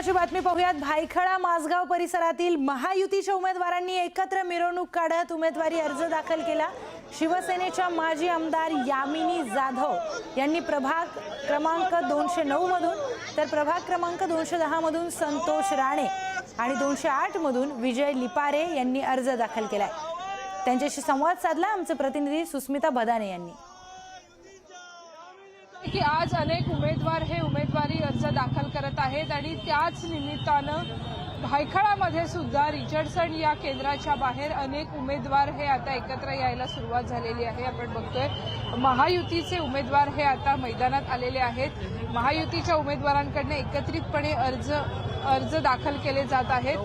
महत्त्वाची बातमी पाहूयात। भायखळा माझगाव परिसरातील महायुतीच्या उमेदवारांनी एकत्र मिरवणूक काढत उमेदवारी अर्ज दाखल केला। शिवसेनेच्या माजी आमदार यामिनी जाधव यांनी प्रभाग क्रमांक 209 मधून तर प्रभाग क्रमांक 210 मधून संतोष राणे आणि 208 मधून विजय लिपारे यांनी अर्ज दाखल केलाय। त्यांच्याशी संवाद साधला आमचे प्रतिनिधी सुस्मिता बदाने यांनी। की आज अनेक उमेदवार हे उमेदवारी अर्ज दाखल करत आहेत आणि त्याच निमित्तानं भायखळामध्ये सुद्धा रिचर्डसन या केंद्राच्या बाहेर अनेक उमेदवार हे आता एकत्र यायला सुरुवात झालेली आहे। आपण बघतोय महायुतीचे उमेदवार हे आता मैदानात आलेले आहेत। महायुतीच्या उमेदवारांकडून एकत्रितपणे अर्ज दाखल केले जात आहेत।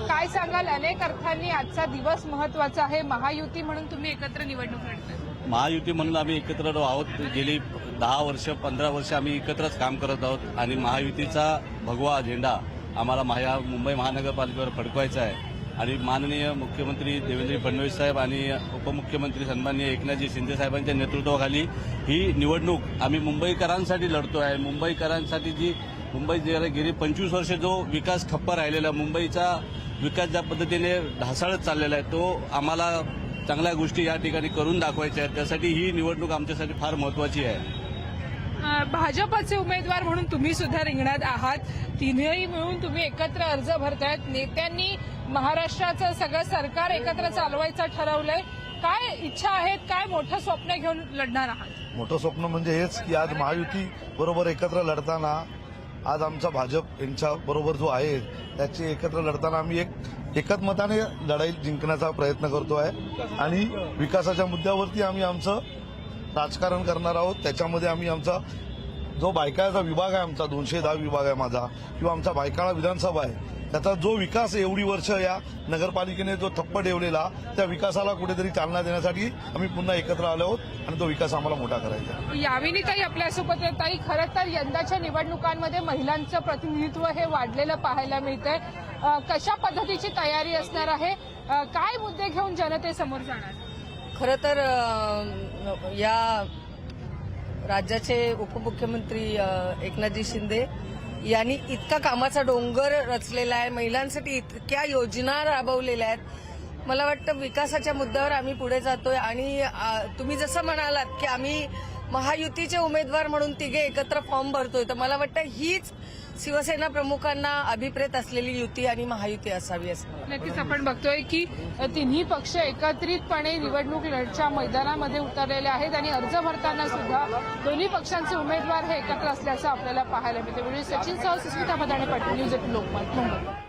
काय सांगाल, अनेक अर्थांनी आजचा दिवस महत्त्वाचा आहे। महायुती म्हणून तुम्ही एकत्र निवडणूक लढताय। महायुती म्हणून आम्ही एकत्र आहोत। गेली 10 वर्ष 15 वर्ष आम्ही एकत्रच काम करत आहोत आणि महायुतीचा भगवा झेंडा आम्हाला मुंबई महानगरपालिकेवर फडकवायचा आहे आणि माननीय मुख्यमंत्री देवेंद्र फडणवीस साहेब आणि उपमुख्यमंत्री सन्माननीय एकनाथजी शिंदे साहेबांच्या नेतृत्वाखाली ही निवडणूक आम्ही मुंबईकरांसाठी लढतो आहे। मुंबईकरांसाठी मुंबई गेली 25 वर्ष जो विकास ठप्प राहिलेला, मुंबईचा विकास ज्या पद्धतीने ढासळत चाललेला आहे, तो आम्हाला चांगल्या गोष्टी या ठिकाणी करून दाखवायच्या आहेत। त्यासाठी ही निवडणूक आमच्यासाठी फार महत्त्वाची आहे। भाजपचे उमेदवार म्हणून तुम्ही सुद्धा रिंगणात आहात। तिन्ही मिळून तुम्ही एकत्र अर्ज भरतायत। नेत्यांनी महाराष्ट्राचं सगळं सरकार एकत्र चालवायचं ठरवलंय। काय इच्छा आहेत, काय मोठं स्वप्न घेऊन लढणार आहात? मोठं स्वप्न म्हणजे हेच की आज महायुती बरोबर एकत्र लढताना आज आमचा भाजप यांच्या बरोबर जो आहे त्याची एकत्र लढताना आम्ही एकमताने लढाई जिंकण्याचा प्रयत्न करतो आहे आणि विकासाच्या मुद्द्यावरती आम्ही आमचं राजकारण करणार आहोत। त्याच्यामध्ये आम्ही आमचा जो भायखळाचा विभाग आहे, आमचा 210 विभाग आहे माझा, किंवा आमचा भायखळा विधानसभा आहे, त्याचा जो विकास एवढी वर्ष या नगरपालिकेने जो ठप्प ठेवलेला त्या विकासाला कुठेतरी चालना देण्यासाठी आम्ही पुन्हा एकत्र आलो आहोत आणि तो विकास आम्हाला मोठा करायचा आहे। यामिनी ताई आपल्यासोबत येत आहे। खरं तर यंदाच्या निवडणुकांमध्ये महिलांचं प्रतिनिधित्व हे वाढलेलं पाहायला मिळतंय। कशा पद्धतीची तयारी असणार आहे, काय मुद्दे घेऊन जनतेसमोर जाणार? खरं तर या राज्याचे उपमुख्यमंत्री एकनाथजी शिंदे यांनी इतका कामाचा डोंगर रचलेला आहे, महिलांसाठी इतक्या योजना राबवलेल्या आहेत। मला वाटतं विकासाच्या मुद्द्यावर आम्ही पुढे जातोय आणि तुम्ही जसं म्हणालात की आम्ही महायुतीचे उमेदवार म्हणून तिघे एकत्र फॉर्म भरतोय, तर मला वाटतं हीच शिवसेना प्रमुखांना अभिप्रेत असलेली युती आणि महायुती असावी असं नक्कीच आपण बघतोय की तिन्ही पक्ष एकत्रितपणे निवडणूक लढच्या मैदानामध्ये उतरलेले आहेत आणि अर्ज भरताना सुद्धा दोन्ही पक्षांचे उमेदवार हे एकत्र असल्याचं आपल्याला पाहायला मिळते। सचिन सह सुस्मिता बदाने, न्यूज 18 लोकमत, मुंबई।